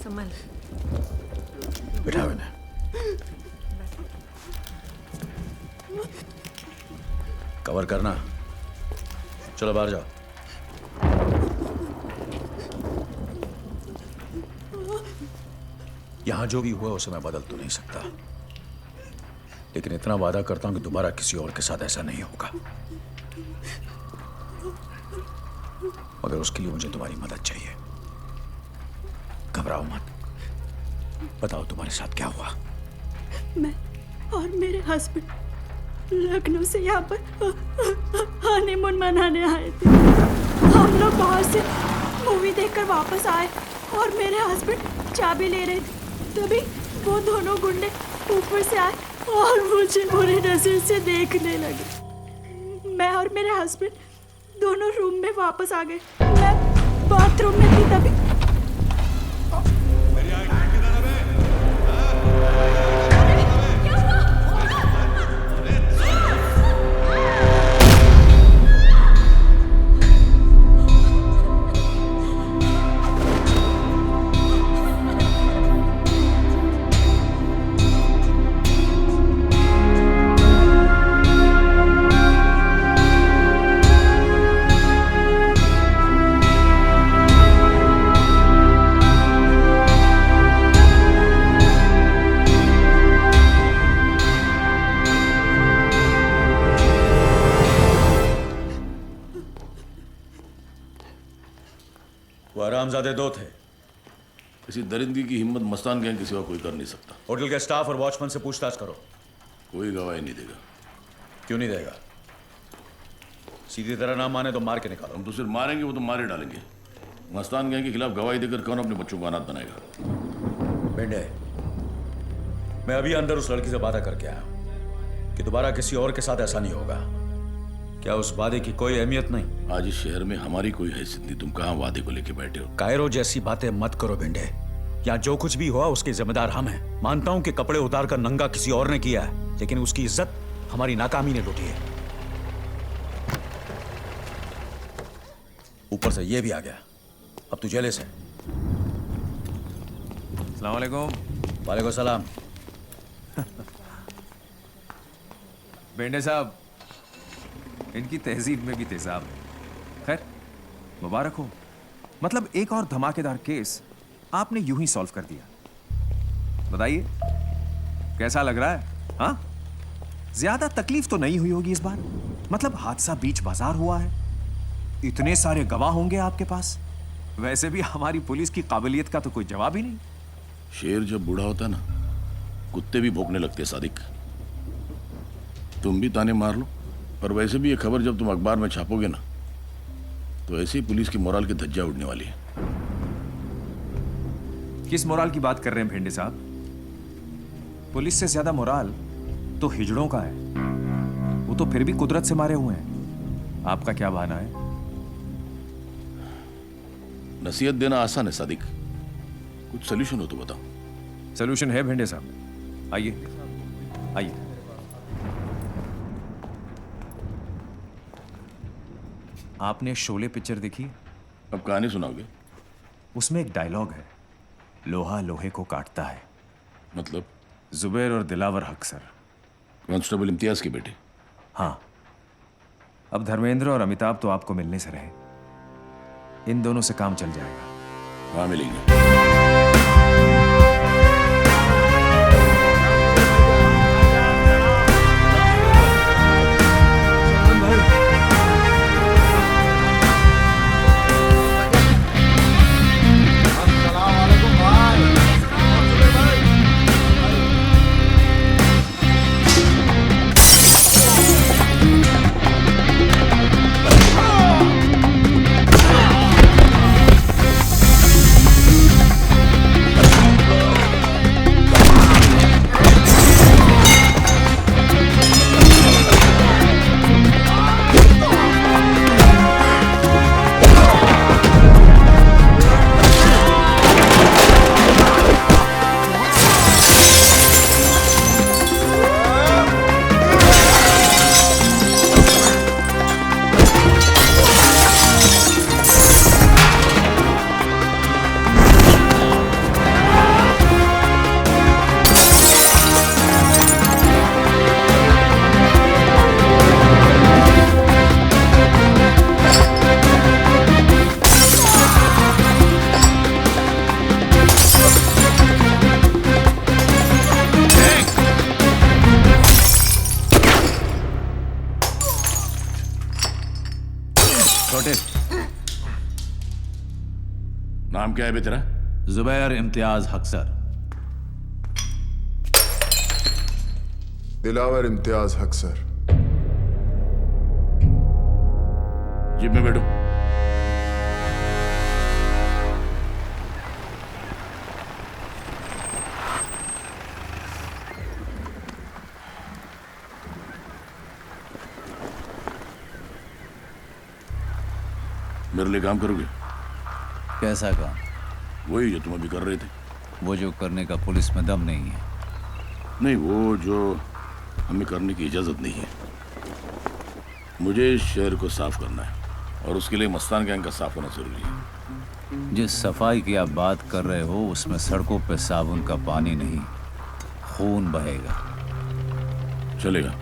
संभल। बिठाओ इन्हें। कवर करना। चलो बाहर जाओ। यहां जो भी हुआ उसे मैं बदल तो नहीं सकता, लेकिन इतना वादा करता हूं कि दोबारा किसी और के साथ ऐसा नहीं होगा। मगर उसके लिए मुझे तुम्हारी मदद चाहिए। घबराओ मत। बताओ तुम्हारे साथ क्या हुआ? मैं और मेरे हस्बैंड लखनऊ से यहाँ पर हनीमून मनाने आए थे। हम लोग बाहर से मूवी देखकर वापस आए और मेरे हस्बैंड चाबी ले रहे थे, तभी वो दोनों गुंडे ऊपर से आए और मुझे बुरी नजर से देखने लगे। मैं और मेरे हस्बैंड दोनों रूम में वापस आ गए। मैं बाथरूम में थी तभी हरामजादे दो थे। किसी दरिंदगी की हिम्मत मस्तान गैंग के सिवा कोई कर नहीं सकता। होटल के स्टाफ और वॉचमैन से पूछताछ करो। कोई गवाही नहीं देगा। क्यों नहीं देगा? सीधी तरह ना माने तो मार के निकालो। हम तो सिर्फ मारेंगे, वो तो मारे डालेंगे। मस्तान गैंग के खिलाफ गवाही देकर कौन अपने बच्चों को अनाथ बनाएगा? बेंडे, मैं अभी अंदर उस लड़की से बात करके आया कि दोबारा किसी और के साथ ऐसा नहीं होगा। क्या उस वादे की कोई अहमियत नहीं? आज इस शहर में हमारी कोई हैसियत नहीं। तुम कहाँ वादे को लेके बैठे हो? कायरो जैसी बातें मत करो बेंडे। यहाँ जो कुछ भी हुआ उसके जिम्मेदार हम हैं। मानता हूं कि कपड़े उतार कर नंगा किसी और ने किया है, लेकिन उसकी इज्जत हमारी नाकामी ने लूटी है। ऊपर से ये भी आ गया। अब तू जेले से। अस्सलाम वालेकुम। वालेकुम सलाम। बेंडे साहब, इनकी तहजीब में भी तेजाब है। खैर, मुबारक हो। मतलब एक और धमाकेदार केस आपने यूं ही सॉल्व कर दिया। बताइए कैसा लग रहा है? हाँ, ज्यादा तकलीफ तो नहीं हुई होगी इस बार। मतलब हादसा बीच बाजार हुआ है, इतने सारे गवाह होंगे आपके पास। वैसे भी हमारी पुलिस की काबिलियत का तो कोई जवाब ही नहीं। शेर जब बूढ़ा होता है ना, कुत्ते भी भौंकने लगते हैं। सादिक, तुम भी ताने मार लो, पर वैसे भी ये खबर जब तुम अखबार में छापोगे ना, तो ऐसे ही पुलिस की मोराल की धज्जियां उड़ने वाली है। किस मोराल की बात कर रहे हैं भेंडे साहब? पुलिस से ज्यादा मोराल तो हिजड़ों का है। वो तो फिर भी कुदरत से मारे हुए हैं। आपका क्या बहाना है? नसीहत देना आसान है सादिक, कुछ सोल्यूशन हो तो बताओ। सोल्यूशन है भेंडे साहब, आइए आइए। आपने शोले पिक्चर देखी? अब कहानी सुनाओगे? उसमें एक डायलॉग है, लोहा लोहे को काटता है। मतलब? जुबैर और दिलावर हक सर, कांस्टेबल इम्तियाज के बेटे। हाँ, अब धर्मेंद्र और अमिताभ तो आपको मिलने से रहे। इन दोनों से काम चल जाएगा। हाँ, मिलेंगे। नाम क्या है बे तेरा? जुबैर इम्तियाज हक सर। दिलावर इम्तियाज हक सर। जीप में बैठो। मेरे लिए काम करोगे? कैसा काम? वही जो तुम अभी कर रहे थे। वो जो करने का पुलिस में दम नहीं है। नहीं, वो जो हमें करने की इजाजत नहीं है। मुझे इस शहर को साफ करना है और उसके लिए मस्तान गैंग का साफ होना जरूरी है। जिस सफाई की आप बात कर रहे हो उसमें सड़कों पे साबुन का पानी नहीं, खून बहेगा। चलेगा।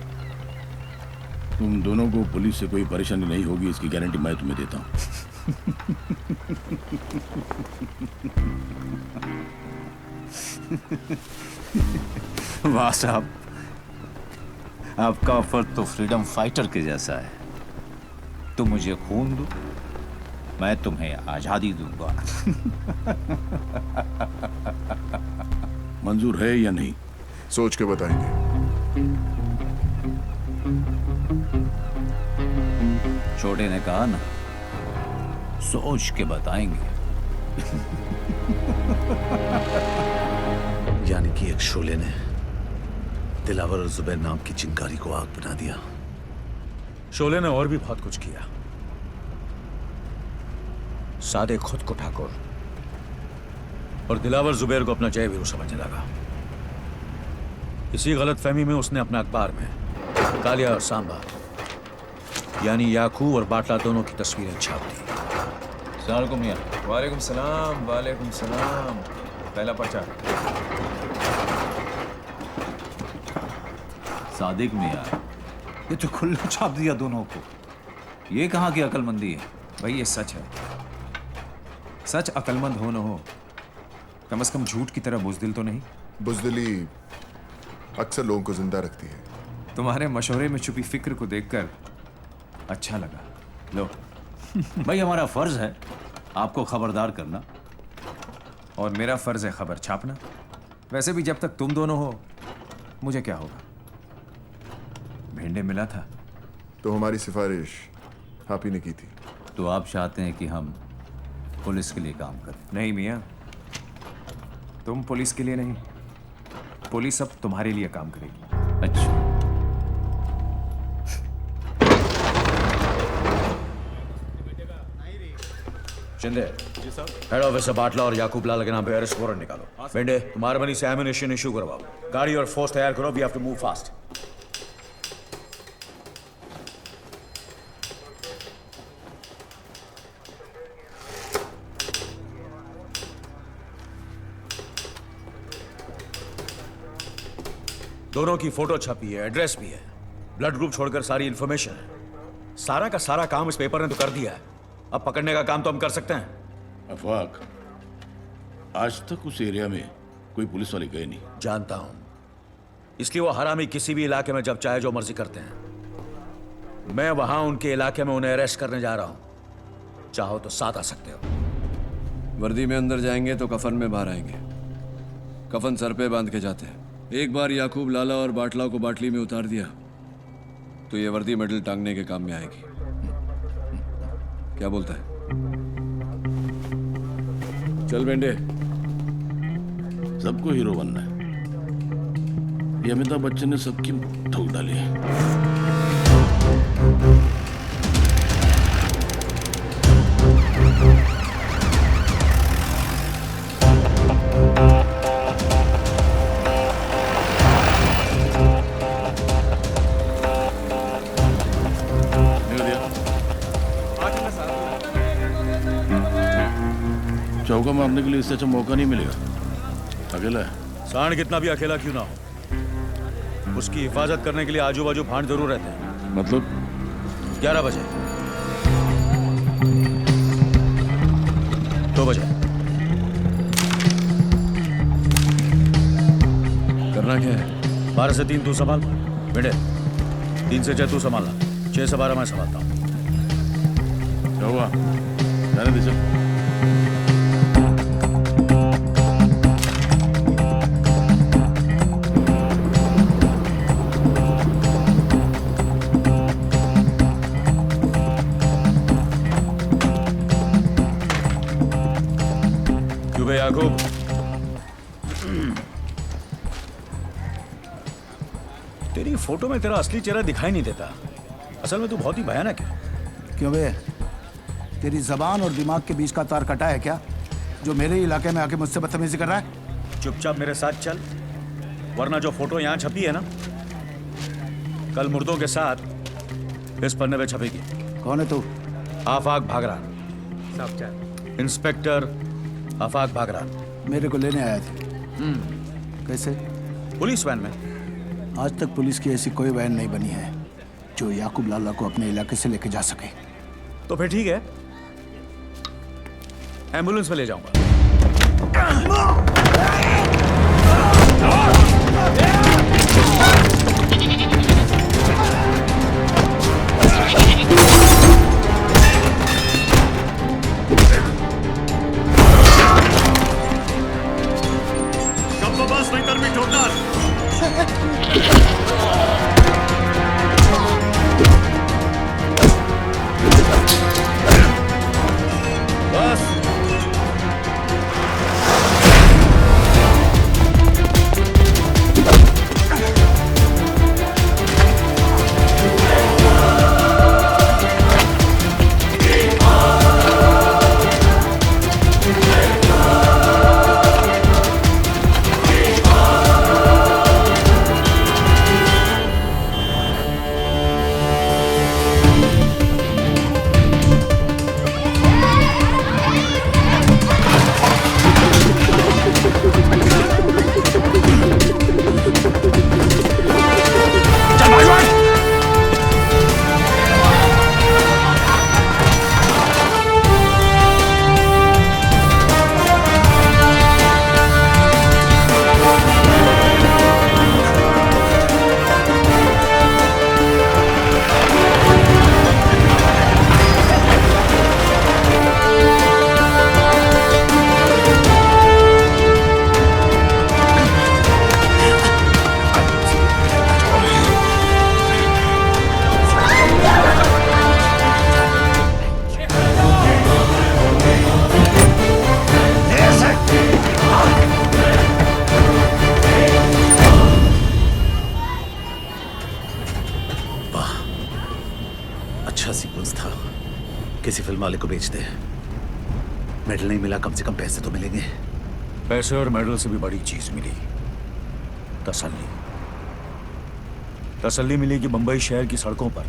तुम दोनों को पुलिस से कोई परेशानी नहीं होगी, इसकी गारंटी मैं तुम्हें देता हूँ। वाह साहब, आपका ऑफर तो फ्रीडम फाइटर के जैसा है। तुम मुझे खून दो, मैं तुम्हें आजादी दूंगा। मंजूर है या नहीं? सोच के बताएंगे। छोटे ने कहा ना, सोच के बताएंगे। यानी कि एक शोले ने दिलावर और जुबैर नाम की चिंगारी को आग बना दिया। शोले ने और भी बहुत कुछ किया। सादे खुद को ठाकुर और दिलावर जुबैर को अपना जय वीरू समझने लगा। इसी गलत फहमी में उसने अपने अखबार में कालिया और सांबा यानी याकूब और बाटला दोनों की तस्वीरें छाप दी। सलाम मियां। वालेकुम सलाम, वालेकुम सलाम। पहला पर्चा। सादिक मियां, ये तो खुल्ला छाप दिया दोनों को। ये कहाँ की अकलमंदी है? भाई ये सच है। सच अकलमंद हो न हो, कम से कम झूठ की तरह बुजदिल तो नहीं। बुजदिली अक्सर लोगों को जिंदा रखती है। तुम्हारे मशवरे में छुपी फिक्र को देखकर अच्छा लगा। लो। भाई हमारा फर्ज है आपको खबरदार करना, और मेरा फर्ज है खबर छापना। वैसे भी जब तक तुम दोनों हो मुझे क्या होगा। भेंडे मिला था तो हमारी सिफारिश आप ही ने की थी। तो आप चाहते हैं कि हम पुलिस के लिए काम करें? नहीं मियाँ, तुम पुलिस के लिए नहीं, पुलिस अब तुम्हारे लिए काम करेगी। अच्छा, शिंदे, हेड ऑफिसर बाटला और याकूब लाल के नाम पे अरेस्ट वारंट निकालो। बेंडे, तुम्हारे बनी से एमिनेशन इशू करवाओ। गाड़ी और फोर्स तैयार करो। We have to move fast. दोनों की फोटो छपी है, एड्रेस भी है, ब्लड ग्रुप छोड़कर सारी इंफॉर्मेशन है। सारा का सारा काम इस पेपर ने तो कर दिया है। अब पकड़ने का काम तो हम कर सकते हैं। अफवाक, आज तक उस एरिया में कोई पुलिस वाले गए नहीं। जानता हूं, इसलिए वो हरामी किसी भी इलाके में जब चाहे जो मर्जी करते हैं। मैं वहां उनके इलाके में उन्हें अरेस्ट करने जा रहा हूं। चाहो तो साथ आ सकते हो। वर्दी में अंदर जाएंगे तो कफन में बाहर आएंगे। कफन सर पे बांध के जाते हैं। एक बार याकूब लाला और बाटला को बाटली में उतार दिया तो ये वर्दी मेडल टांगने के काम में आएगी। क्या बोलता है? चल बेंडे। सबको हीरो बनना है। ये अमिताभ बच्चन ने सबकी ठोक डाली है। चौका मारने के लिए इससे अच्छा मौका नहीं मिलेगा। अकेला है। सांड कितना भी अकेला क्यों ना हो, उसकी हिफाजत करने के लिए आजू बाजू भांड जरूर रहते हैं। मतलब 11 बजे, 2 बजे। करना क्या है? 12 से 3 तू संभाल बेटे, 3 से 6 तू संभालना, 6 से 12 मैं संभालता हूँ। क्या हुआ? जाने दे चल। जुबे याकूब, तेरी फोटो में तेरा असली चेहरा दिखाई नहीं देता। असल में तू बहुत ही भयानक है। क्यों बे? तेरी जबान और दिमाग के बीच का तार कटा है क्या, जो मेरे इलाके में आके मुझसे बदतमीजी कर रहा है? चुपचाप मेरे साथ चल, वरना जो फोटो यहाँ छपी है ना, कल मुर्दों के साथ इस पन्ने पे छपेगी। कौन है तू? आफाक भागरान, इंस्पेक्टर आफाक भागरान। मेरे को लेने आया था। कैसे? पुलिस वैन में। आज तक पुलिस की ऐसी कोई वैन नहीं बनी है जो याकूब लाला को अपने इलाके से लेके जा सके। तो फिर ठीक है, एम्बुलेंस में ले जाऊंगा। अच्छा सीक्वेंस था। किसी फिल्म वाले को बेच दे। मेडल नहीं मिला, कम से कम पैसे तो मिलेंगे। पैसे और मेडल से भी बड़ी चीज मिली, तसल्ली। तसल्ली मिली कि बंबई शहर की सड़कों पर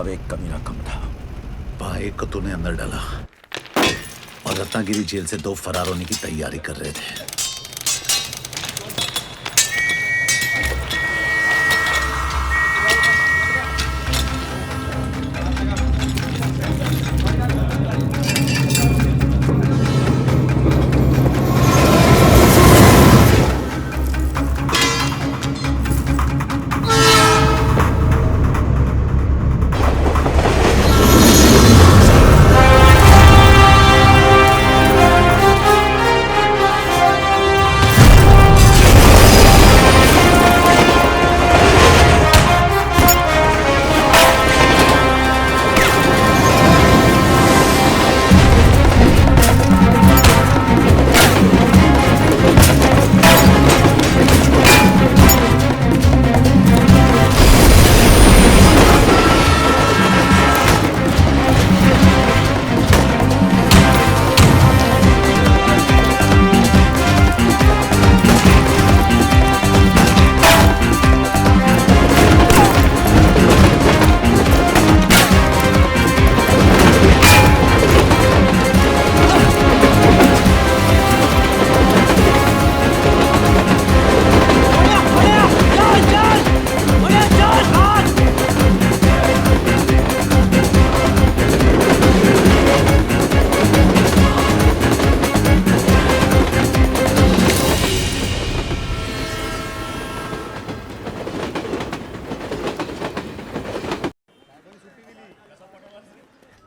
अब एक कमीना कम था। वहां एक को तूने अंदर डाला और रत्नागिरी जेल से 2 फरार होने की तैयारी कर रहे थे।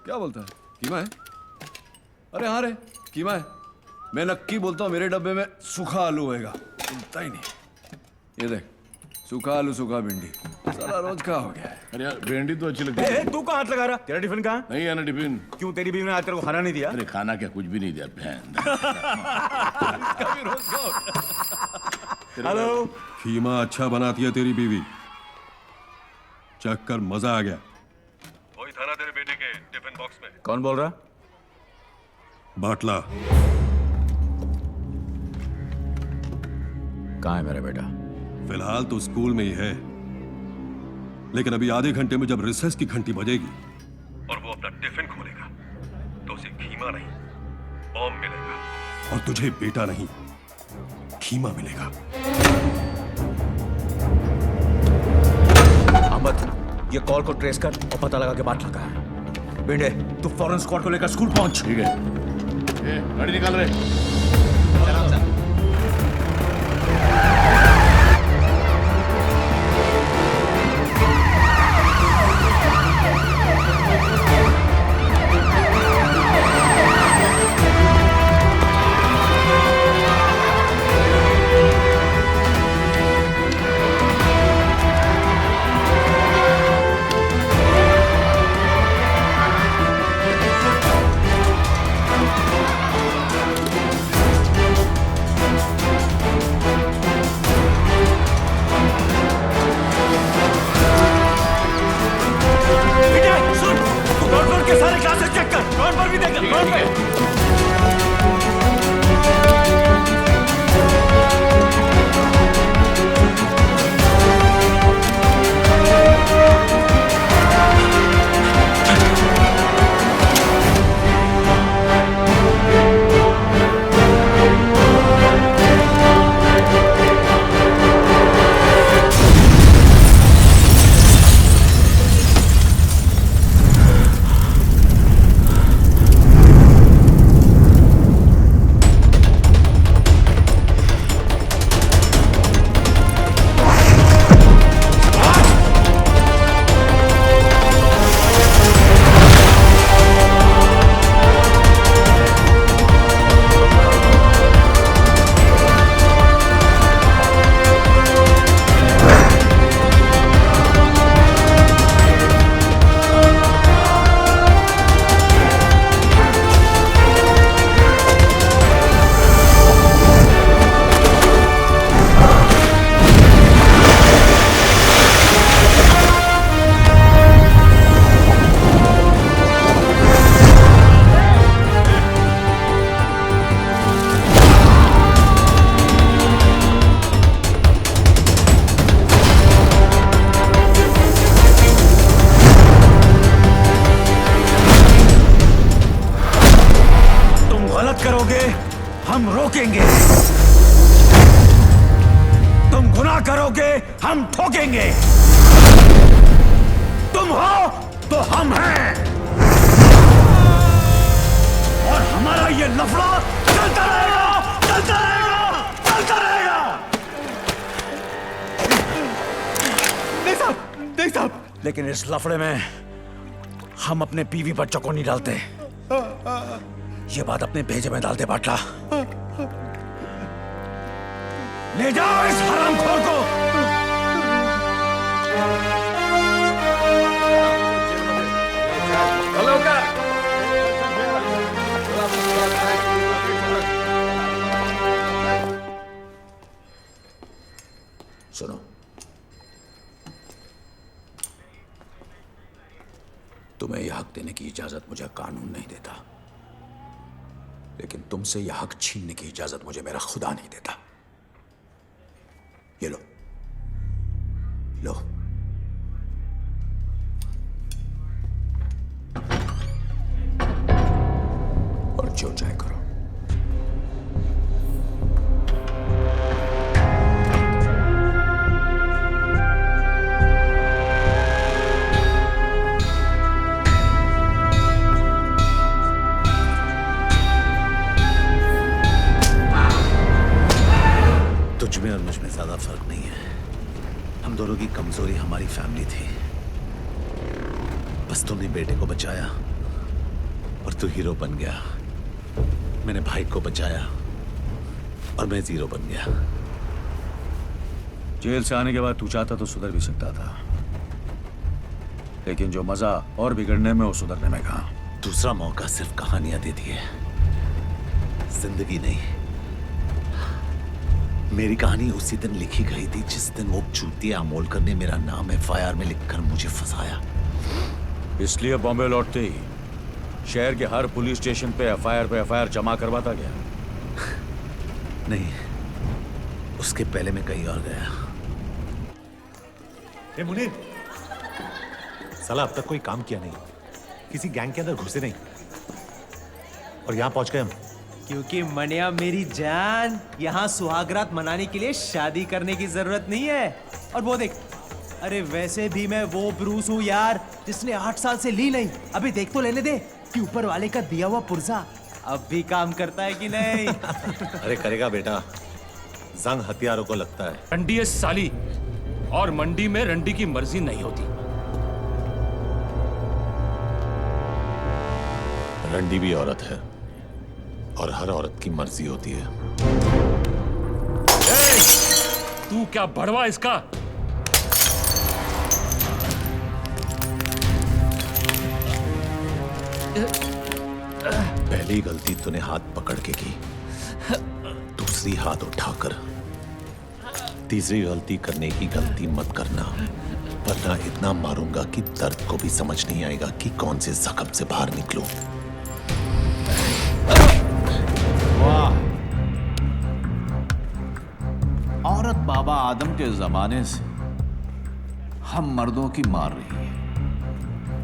क्या बोलता है? कीमा है? अरे हाँ रे, कीमा है। मैं नक्की बोलता हूँ मेरे डब्बे में सूखा आलू होएगा। सुनता ही नहीं। ये देख, सूखा आलू, सूखा भिंडी, साला रोज का हो गया है। अरे यार भेंडी तो अच्छी लगती है। तू कहाँ हाथ लगा रहा? तेरा टिफिन कहाँ? नहीं है ना टिफिन। क्यों तेरी बीवी ने आज तेरे को खाना नहीं दिया? अरे खाना क्या, कुछ भी नहीं दिया बहन। हेलो। खीमा अच्छा बनाती है तेरी बीवी, चख कर मजा आ गया। वही था ना तेरे बेटे के टिफिन बॉक्स में। कौन बोल रहा? बाटला। कहाँ है मेरा बेटा? फिलहाल तो स्कूल में ही है, लेकिन अभी आधे घंटे में जब रिसेस की घंटी बजेगी और वो अपना टिफिन खोलेगा तो उसे खीमा नहीं बॉम्ब मिलेगा। और तुझे बेटा नहीं खीमा मिलेगा। अहमद, ये कॉल को ट्रेस कर और पता लगा के बात लगा है। बेटे, तू फौरन स्क्वाड को लेकर स्कूल पहुंच। ठीक है। गाड़ी निकाल रहे। हम रोकेंगे, तुम गुनाह करोगे हम ठोकेंगे, तुम हो तो हम हैं, और हमारा ये लफड़ा चलता रहेगा, चलता रहेगा, चलता रहेगा। देख साहब, लेकिन इस लफड़े में हम अपने बीवी बच्चों को नहीं डालते। ये बात अपने भेजे में डाल दे बाटला। ले जाओ इस हरामखोर को। सुनो, तुम्हें यह हक देने की इजाजत मुझे कानून नहीं देता, लेकिन तुमसे यह हक छीनने की इजाजत मुझे मेरा खुदा नहीं देता। ये लो, लो। और जो चाहे करो। तुझ में और मुझ में ज्यादा फर्क नहीं है। हम दोनों की कमजोरी हमारी फैमिली थी। बस तुमने बेटे को बचाया और तू हीरो बन गया। मैंने भाई को बचाया और मैं जीरो बन गया। जेल से आने के बाद तू चाहता तो सुधर भी सकता था, लेकिन जो मजा और बिगड़ने में, वो सुधरने में कहाँ। दूसरा मौका सिर्फ कहानियां देती है, जिंदगी नहीं। मेरी कहानी उसी दिन लिखी गई थी जिस दिन वो चूतिया अमोलकर ने मेरा नाम FIR में लिखकर मुझे फंसाया। इसलिए बॉम्बे लौटते ही शहर के हर पुलिस स्टेशन पे FIR जमा करवाता गया। नहीं, उसके पहले मैं कहीं और गया। ए मुनीर, साला अब तक कोई काम किया नहीं, किसी गैंग के अंदर घुसे नहीं, और यहां पहुंच गए हम। क्योंकि मनिया मेरी जान, यहाँ सुहागरात मनाने के लिए शादी करने की जरूरत नहीं है। और वो देख, अरे वैसे भी मैं वो ब्रूस हूँ यार जिसने 8 साल से ली नहीं। अभी देख तो लेने दे कि ऊपर वाले का दिया हुआ पुर्जा अब भी काम करता है कि नहीं। अरे करेगा बेटा, जंग हथियारों को लगता है। रंडी है साली, और मंडी में रंडी की मर्जी नहीं होती। रंडी भी औरत है, और हर औरत की मर्जी होती है। तू क्या बड़वा इसका? पहली गलती तूने हाथ पकड़ के की, दूसरी हाथ उठाकर, तीसरी गलती करने की गलती मत करना, वरना इतना मारूंगा कि दर्द को भी समझ नहीं आएगा कि कौन से जख्म से बाहर निकलूं। वाह, औरत बाबा आदम के जमाने से हम मर्दों की मार रही है।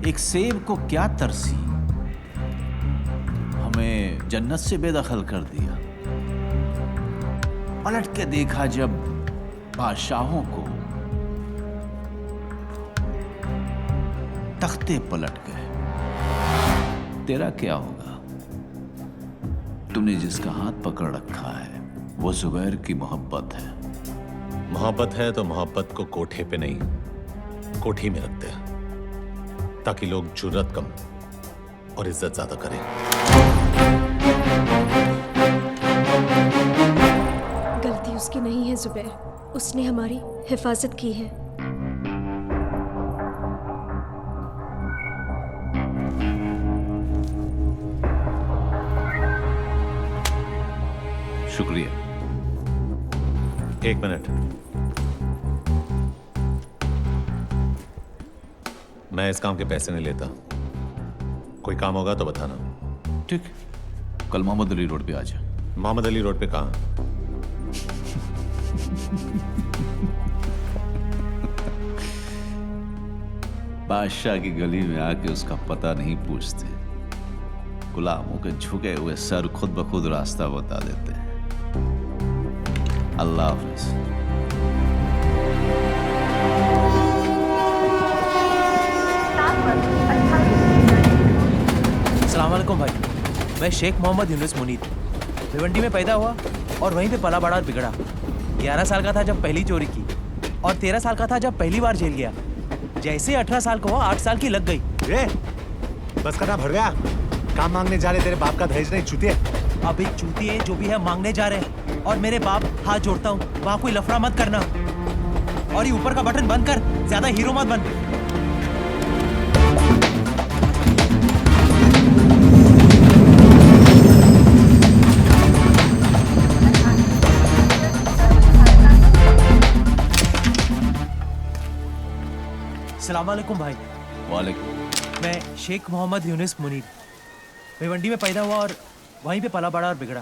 एक सेब को क्या तरसी, हमें जन्नत से बेदखल कर दिया। पलट के देखा जब बादशाहों को, तख्ते पलट गए। तेरा क्या होगा? तूने जिसका हाथ पकड़ रखा है वो जुबैर की मोहब्बत है। मोहब्बत है तो मोहब्बत को कोठे पे नहीं, कोठी में रखते हैं, ताकि लोग जुर्रत कम और इज्जत ज्यादा करें। गलती उसकी नहीं है जुबैर, उसने हमारी हिफाजत की है। शुक्रिया। 1 मिनट, मैं इस काम के पैसे नहीं लेता। कोई काम होगा तो बताना। ठीक, कल मोहम्मद अली रोड पे आ जा। मोहम्मद अली रोड पे कहाँ? बादशाह की गली में आके उसका पता नहीं पूछते, गुलामों के झुके हुए सर खुद ब खुद रास्ता बता देते हैं। अल्लाह हाफिज। अस्सलाम वालेकुम भाई, मैं शेख मोहम्मद यूनुस मुनीर, भिवंडी में पैदा हुआ और वहीं पे पला बड़ा और बिगड़ा। 11 साल का था जब पहली चोरी की, और 13 साल का था जब पहली बार जेल गया। जैसे 18 साल का हुआ, 8 साल की लग गई। बस करना भर गया। काम मांगने जा रहे, तेरे बाप का दहेज नहीं चूतिए। अभी चूतिए जो भी है मांगने जा रहे हैं, और मेरे बाप हाथ जोड़ता हूँ, वहां कोई लफड़ा मत करना। और ये ऊपर का बटन बंद कर, ज्यादा हीरो मत बन। अस्सलाम वालेकुम भाई। वालेकुम। मैं शेख मोहम्मद यूनुस मुनीर, भिवंडी में पैदा हुआ और वहीं पे पला बड़ा और बिगड़ा।